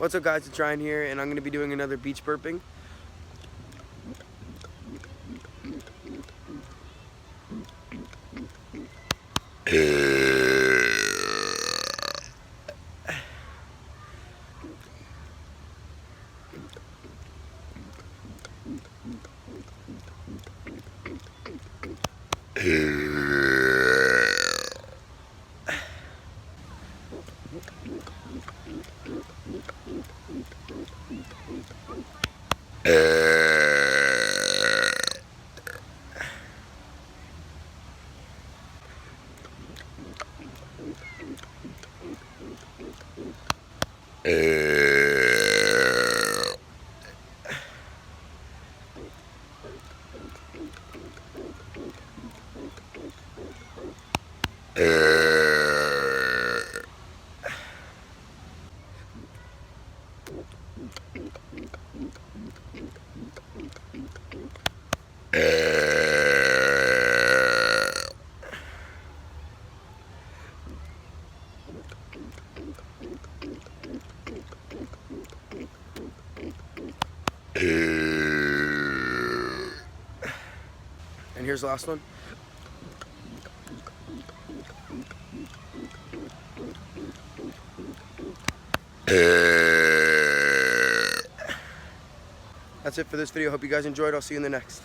What's up guys, it's Ryan here, and I'm going to be doing another beach burping. And here's the last one. That's it for this video. Hope you guys enjoyed. I'll see you in the next.